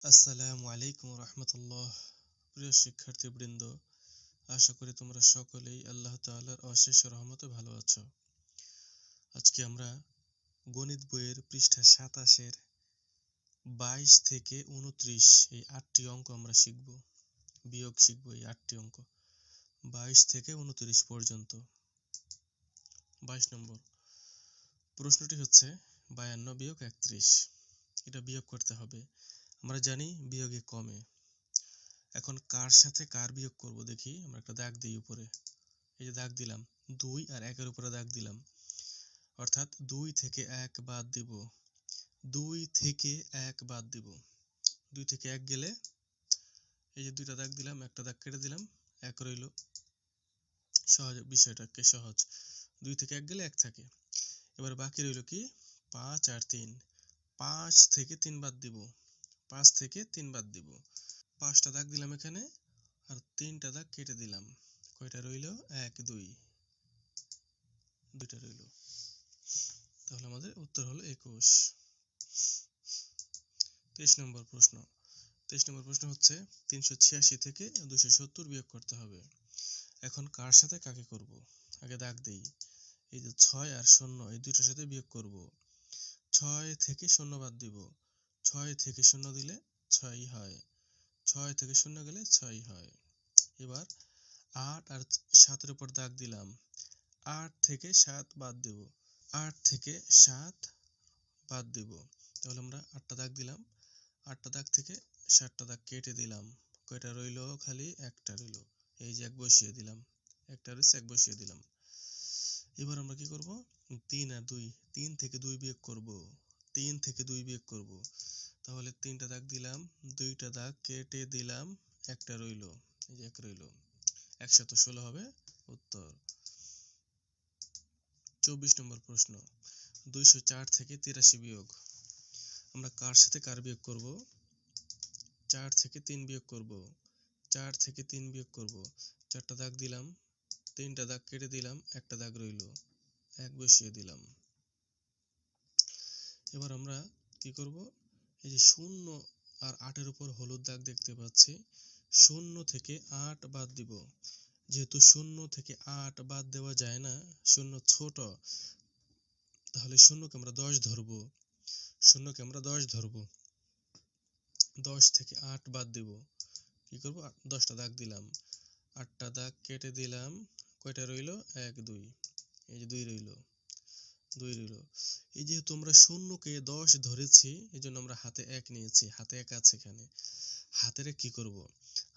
আসসালামু আলাইকুম রহমতুল্লাহ। প্রিয় শিক্ষার্থীবৃন্দ, আশা করি তোমরা সকলেই আল্লাহ তাআলার অশেষ রহমতে ভালো আছো। আজকে আমরা গণিত বইয়ের পৃষ্ঠা ২৭-এর ২২ থেকে ২৯ এই ৮টি অঙ্ক আমরা শিখব। বিয়োগ শিখব এই ৮টি অঙ্ক ২২ থেকে ২৯ পর্যন্ত। ২২ নম্বর প্রশ্নটি হচ্ছে ৫২ বিয়োগ ৩১। এটা বিয়োগ করতে হবে। আমরা জানি বিয়োগে কমে। এখন কার সাথে কার বিয়োগ করব দেখি। আমরা একটা দাগ দিই উপরে। এই যে দাগ দিলাম ২ আর ১ এর উপরে দাগ দিলাম, অর্থাৎ ২ থেকে ১ বাদ দিব। ২ থেকে ১ বাদ দিব। ২ থেকে ১ গেলে এই যে দুইটা দাগ দিলাম, একটা দাগ কেটে দিলাম, ১ রইল। সহজ, বিষয়টাকে সহজ। ২ থেকে ১ গেলে ১ থাকে। এবার বাকি রইল কি ৫ আর ৩। ৫ থেকে ৩ বাদ দিব। ৫ থেকে ৩ বাদ দিব। ৫টা দাগ দিলাম এখানে আর ৩টা দাগ কেটে দিলাম। কয়টা রইল? ১ ২, দুইটা রইল। তাহলে আমাদের উত্তর হলো ২১। ২৩ নম্বর প্রশ্ন। ২৩ নম্বর প্রশ্ন হচ্ছে ৩৮৬ থেকে ২৭০ বিয়োগ করতে হবে। এখন কার সাথে কাকে করব? আগে দাগ দেই। এই যে ৬ আর ০ এই দুইটার সাথে বিয়োগ করব। ৬ থেকে ০ বাদ দিব। ৬ থেকে ০ দিলে ৬ই হয়। ৬ থেকে ০ গেলে ৬ই হয়। এবার ৮ আর ৭ এর উপর দাগ দিলাম। ৮ থেকে ৭ বাদ দেব। ৮ থেকে ৭ বাদ দিব। তাহলে আমরা ৮টা দাগ দিলাম। ৮টা দাগ থেকে ৭টা দাগ কেটে দিলাম। কয়টা রইল? খালি একটা রইল। এই যে ১ বসিয়ে দিলাম। একটা রয়েছে, ১ বসিয়ে দিলাম। এবার আমরা কি করব? ৩ আর ২, ৩ থেকে ২ বিয়োগ করব। ৩ থেকে ২ বিয়োগ করব। তাহলে ৩টা দাগ দিলাম, ২টা দাগ কেটে দিলাম, একটা রইল। এই যে ১ রইল। ১১৬ হবে উত্তর। ২৪ নম্বর প্রশ্ন। ২০৪ থেকে ৮৩ বিয়োগ। আমরা কার সাথে কার বিয়োগ করব? ৪ থেকে ৩ বিয়োগ করব। ৪ থেকে ৩ বিয়োগ করব। ৪টা দাগ দিলাম, ৩টা দাগ কেটে দিলাম, একটা দাগ রইল। ১ বসিয়ে দিলাম। এবার আমরা কি করব? এই যে ০ আর ৮ এর উপর হলুদ দাগ দেখতে পাচ্ছি। ০ থেকে ৮ বাদ দিব। যেহেতু ০ থেকে ৮ বাদ দেওয়া যায় না, ০ ছোট, তাহলে ০কে আমরা ১০ ধরব। ০কে আমরা ১০ ধরব। ১০ থেকে ৮ বাদ দিব। কি করব? ১০টা দাগ দিলাম, ৮টা দাগ কেটে দিলাম। কয়টা রইল? ১ ২। এই যে ২ রইল। ২ রইল। এই যেহেতু আমরা ০কে ১০ ধরেছি, এই জন্য আমরা হাতে ১ নিয়েছি। হাতে ১ আছে এখানে। হাতের ১ কি করব?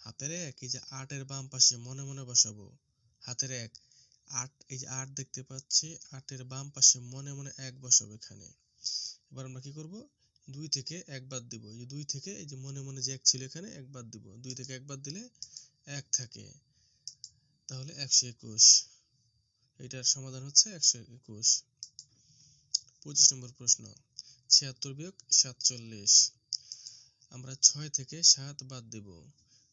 হাতের ১ এই যে ৮ এর বাম পাশে মনে মনে বসাবো। হাতের ১ ৮, এই যে ৮ দেখতে পাচ্ছি, ৮ এর বাম পাশে মনে মনে ১ বসাবো এখানে। এবার আমরা কি করব? ২ থেকে ১ বাদ দিব। এই যে ২ থেকে এই যে মনে মনে যে ১ ছিল এখানে ১ বাদ দিব। ২ থেকে ১ বাদ দিলে ১ থাকে। তাহলে ১২১। এটার সমাধান হচ্ছে ১২১। ২৫ নম্বর প্রশ্ন। ৭৬ বিয়োগ ৪৭। আমরা ৬ থেকে ৭ বাদ দেব।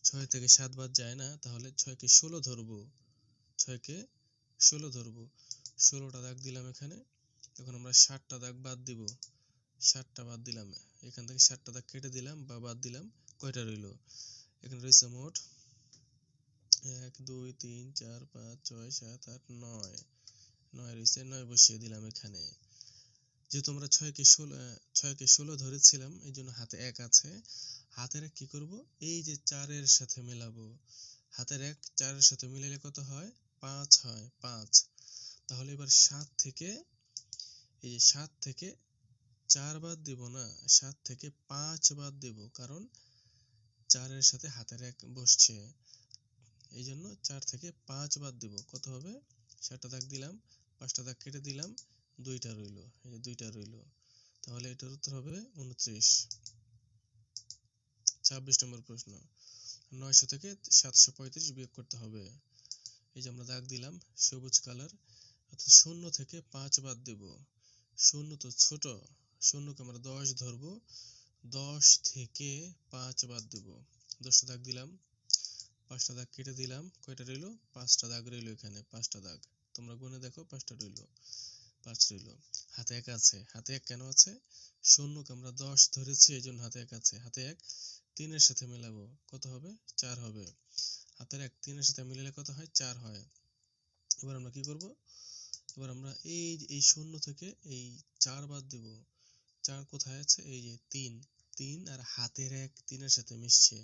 ৬ থেকে ৭ বাদ যায় না, তাহলে ৬কে ১৬ ধরব। ৬কে ১৬ ধরব। ১৬টা দাগ দিলাম এখানে। এখন আমরা ৭টা দাগ বাদ দিব। ৭টা বাদ দিলাম। এখান থেকে ৭টা দাগ কেটে দিলাম বা বাদ দিলাম। কয়টা রইল? এখানে রয়েছে মোট ১ ২ ৩ ৪ ৫ ৬ ৭ ৮ ৯। ৯ রয়েছে, ৯ বসিয়ে দিলাম এখানে। যেহেতু আমরা ৬কে ১৬ ধরেছিলাম, এই জন্য হাতে ১ আছে। হাতের ১ কি করব? এই যে ৪ এর সাথে মেলাবো। হাতের ১ ৪ এর সাথে মিলালে কত হয়? ৫ হয়। ৫। তাহলে এবার ৭ থেকে এই যে ৭ থেকে ৪ বাদ দিব না, ৭ থেকে ৫ বাদ দিব, কারণ ৪ এর সাথে হাতের ১ বসছে। এই জন্য ৪ থেকে ৫ বাদ দিব। কত হবে? ৭টা দাগ দিলাম, ৫টা দাগ কেটে দিলাম, ২টা রইল। এই যে ২টা রইল। তাহলে এটার উত্তর হবে ২৯। ২৬ নম্বর প্রশ্ন। ৯০০ থেকে ৭৩৫ বিয়োগ করতে হবে। এই যে আমরা দাগ দিলাম সবুজ কালার, অর্থাৎ ০ থেকে ৫ বাদ দেব। ০ তো ছোট, ০কে আমরা ১০ ধরব। ১০ থেকে ৫ বাদ দেব। ১০টা দাগ দিলাম, ৫টা দাগ কেটে দিলাম। কয়টা রইল? ৫টা দাগ রইল এখানে। ৫টা দাগ তোমরা গুনে দেখো, ৫টা রইল। ৫ রইল। হাতে ১ আছে। হাতে ১ কেন আছে? ০কে আমরা ১০ ধরেছি, এই জন্য হাতে ১ আছে। হাতে ১ 3-এর সাথে মেলাবো, কত হবে? 4 হবে। হাতের 1 3-এর সাথে মিলালে কত হয়? 4 হয়। এবার আমরা কি করব? এবার আমরা এই শূন্য থেকে এই 4 বাদ দিব। 4 কোথায় আছে? এই যে 3, 3 আর হাতের 1 3-এর সাথে মিশছে,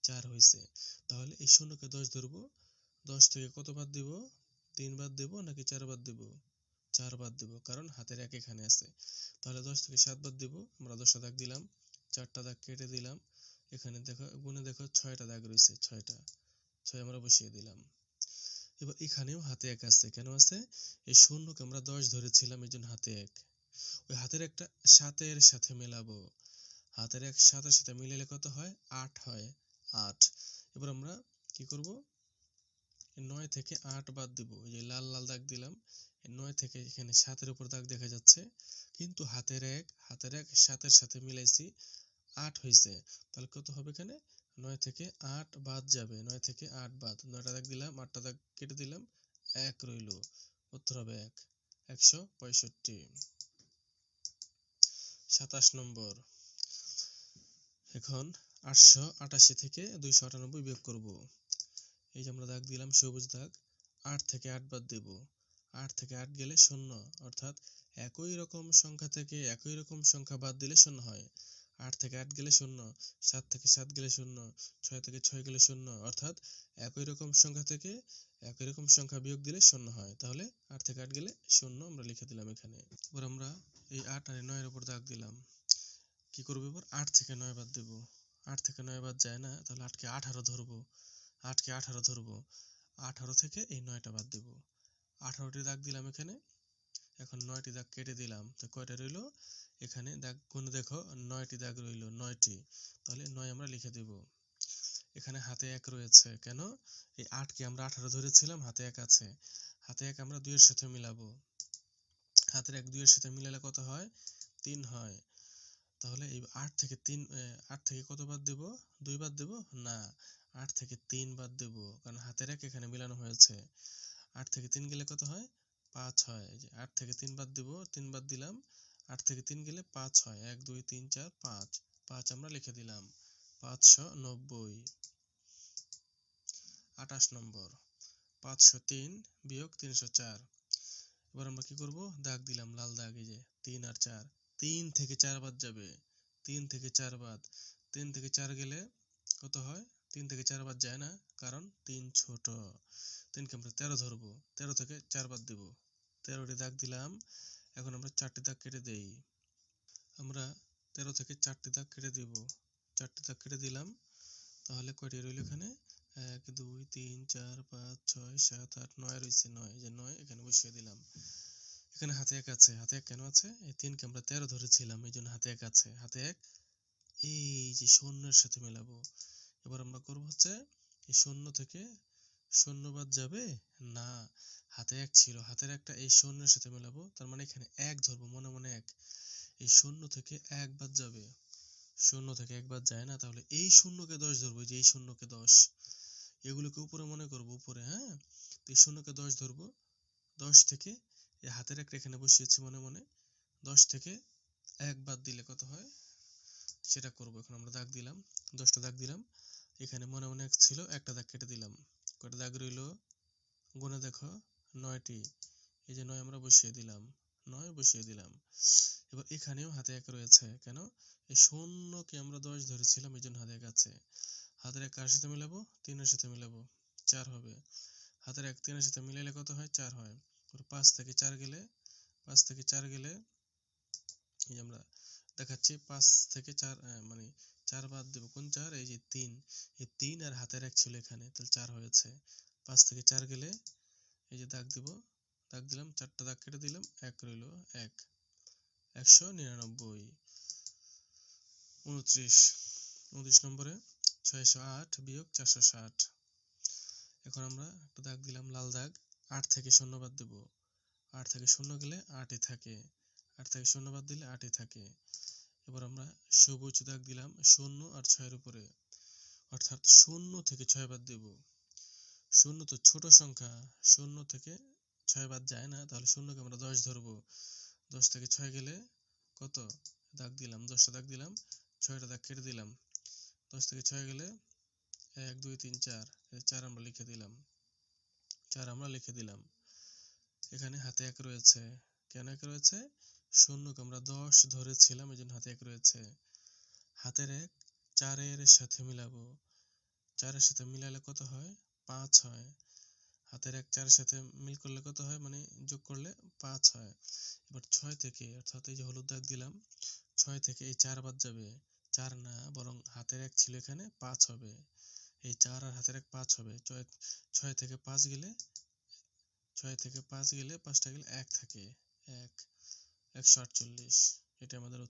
4 হয়েছে। তাহলে এই শূন্যকে 10 ধরবো। 10 থেকে কত বাদ দিব? 3 বাদ দিব নাকি 4 বাদ দিব? 4 বাদ দিব, কারণ হাতের 1 এখানে আছে। তাহলে 10 থেকে 7 বাদ দিব। আমরা 10টা দাগ দিলাম, 4টা দাগ কেটে দিলাম। এখানে দেখো, গুণে দেখো 6টা দাগ রয়েছে, 6টা, 6 আমরা বসিয়ে দিলাম। এবার এখানেও হাতে 1 আছে, কেন আছে? এই শূন্যকে আমরা 10 ধরেছিলাম, এই জন্য হাতে 1। ওই হাতের একটা 7-এর সাথে মেলাবো। হাতের 1 7-এর সাথে মিলালে কত হয়? 8 হয়, 8। এবার আমরা কি করব? 9 থেকে 8 বাদ দিব। এই যে লাল লাল দাগ দিলাম। 9 থেকে এখানে 7-এর উপর দাগ দেখা যাচ্ছে, কিন্তু হাতের 1 7-এর সাথে মিলাইছি, 8 হয়েছে। তাহলে কত হবে এখানে? 9 থেকে 8 বাদ যাবে, 9 থেকে 8 বাদ। 9টা দাগ দিলাম, 8টা দাগ কেটে দিলাম, 1 রইল। উত্তর হবে 1, 165। 27 নম্বর। এখন 888 থেকে 298 বিয়োগ করব। এই যে আমরা দাগ দিলাম সবুজ দাগ, 8 থেকে 8 বাদ দেব। 8 থেকে 8 গেলে 0, অর্থাৎ একই রকম সংখ্যা থেকে একই রকম সংখ্যা বাদ দিলে 0 হয়। 8 থেকে 8 গেলে 0, 7 থেকে 7 গেলে 0, 6 থেকে 6 গেলে 0, অর্থাৎ একই রকম সংখ্যা থেকে একই রকম সংখ্যা বিয়োগ দিলে 0 হয়। তাহলে 8 থেকে 8 গেলে 0 আমরা লিখে দিলাম এখানে। এবার আমরা এই 8 আর 9 এর উপর দাগ দিলাম। কি করব এবার? 8 থেকে 9 বাদ দেব। 8 থেকে 9 বাদ যায় না, তাহলে 8 কে 18 ধরবো। 8 কে 18 ধরবো। 18 থেকে এই 9টা বাদ দেব। 18টি দাগ দিলাম এখানে। এখন 9টি দাগ কেটে দিলাম, তো কয়টা রইল? এখানে দাগ গুনে দেখো, 9টি দাগ রইল, 9টি। তাহলে 9 আমরা লিখে দেব। এখানে হাতে 1 রয়েছে, কেন? এই 8 কে আমরা 18 ধরেছিলাম, হাতে 1 আছে। হাতে 1 আমরা 2 এর সাথে মিলাবো। হাতের 1 2 এর সাথে মিলালে কত হয়? 3 হয়। তাহলে এই 8 থেকে 3 8 থেকে কত বাদ দেব? 2 বাদ দেব? না, 8 থেকে 3 বাদ দেব, কারণ হাতের 1 এখানে মিলানো হয়েছে। 8 থেকে 3 গেলে কত হয়? 5 হয়। এই যে 8 থেকে 3 বাদ দেব, 3 বাদ দিলাম। 8 থেকে 3 গেলে 5 হয়। 1 2 3 4 5, 5 আমরা লিখে দিলাম। 590। 28 নম্বর। 503 বিয়োগ 304। এবার আমরা কি করব? দাগ দিলাম লাল দাগ, এই যে 3 আর 4। 3 থেকে 4 বাদ যাবে, 3 থেকে 4 বাদ। 3 থেকে 4 গেলে কত হয়? 3 থেকে 4 বাদ যায় না, কারণ 3 ছোট। 3 কে আমরা 13 ধরবো। 13 থেকে 4 বাদ দিব। 13টি দাগ দিলাম। এখন আমরা 4টি দাগ কেটে দেই। আমরা 13 থেকে 4টি দাগ কেটে দিব। 4টি দাগ কেটে দিলাম। তাহলে কয়টি রইল এখানে? 1 2 3 4 5 6 7 8 9 রয়েছে, 9। এই যে 9 এখানে বসিয়ে দিলাম। এখানে হাতে 1 আছে। হাতে 1 কেন আছে? এই 3 কে আমরা 13 ধরেছিলাম, এই জন্য হাতে 1 আছে। হাতে 1 এই যে শূন্যের সাথে মেলাবো। এবার আমরা করব হচ্ছে এই শূন্য থেকে 0 বাদ যাবে না, হাতে 1 ছিল, হাতের 1টা এই শূন্যের সাথে মেলাবো, তার মানে এখানে 1 ধরবো, মনে মনে 1। এই শূন্য থেকে 1 বাদ যাবে, 0 থেকে 1 বাদ যায় না, তাহলে এই শূন্যকে 10 ধরবো, যে এই শূন্যকে 10। এগুলোকে উপরে মনে করব, উপরে, হ্যাঁ। তো এই শূন্যকে 10 ধরবো। 10 থেকে এই হাতের 1টা এখানে বসিয়েছি মনে মনে। 10 থেকে 1 বাদ দিলে কত হয় সেটা করব। এখন আমরা দাগ দিলাম, 10টা দাগ দিলাম। এখানে মনে মনে 1 ছিল, একটা দাগ কেটে দিলাম। কয়টা দাগ রইল? গুনে দেখো, 9টি। এই যে 9 আমরা বসিয়ে দিলাম, 9 বসিয়ে দিলাম। এবার এখানেও হাতে 1 রয়েছে, কেন? এই শূন্যকে আমরা 10 ধরেছিলাম, এই জন্য হাতে 1 আছে। হাতের 1 কার সাথে মিলাবো? 3 এর সাথে মিলাবো, 4 হবে। হাতের 1 3 এর সাথে মিলাইলে কত হয়? 4 হয়। 5 থেকে 4 গেলে, 5 থেকে 4 গেলে, এই যে আমরা দেখাচ্ছি, 5 থেকে 4 মানে 4 বাদ দেব। কোন 4? এই যে 3। এই 3 আর হাতের 1 ছিল এখানে, তাহলে 4 হয়েছে। 5 থেকে 4 গেলে, এই যে দাগ দিব, দাগ দিলাম, 4টা দাগ কেটে দিলাম, 1 রইল, 1, 199। 29 নম্বরে 608 বিয়োগ 460। এখন আমরা একটা দাগ দিলাম লাল দাগ, 8 থেকে 0 বাদ দেব। 8 থেকে 0 গেলে 8ই থাকে, 8 থেকে 0 বাদ দিলে 8ই থাকে। এবার আমরা সবুজ দাগ দিলাম 0 আর 6 এর উপরে, অর্থাৎ 0 থেকে 6 বাদ দেব। 0 তো ছোট সংখ্যা, 0 থেকে 6 বাদ যায় না, তাহলে 0কে আমরা 10 ধরবো। 10 থেকে 6 গেলে কত? দাগ দিলাম, 10টা দাগ দিলাম, 6টা দাগ কেটে দিলাম। 10 থেকে 6 গেলে 1 2 3 4, 4 আমরা লিখে দিলাম, 4 আমরা লিখে দিলাম। এখানে হাতে 1 রয়েছে, কেন 1 রয়েছে? শূন্যকে আমরা 10 ধরেছিলাম, এই জন্য হাতে 1 রয়েছে। হাতের 1 4 এর সাথে মিলাবো, 4 এর সাথে মিলালে কত হয়? 5 হয়। হাতের 1 4 এর সাথে মিল করলে কত হয়, মানে যোগ করলে 5 হয়। এবার 6 থেকে, অর্থাৎ এই যে হলুদ দাগ দিলাম, 6 থেকে এই 4 বাদ যাবে, 4 না বরং হাতের 1 ছিল এখানে 5 হবে, এই 4 আর হাতের 1 5 হবে। 6 থেকে 5 গেলে, 6 থেকে 5 গেলে 5টা গেলে 1 থাকে, 1 148, এটা আমাদের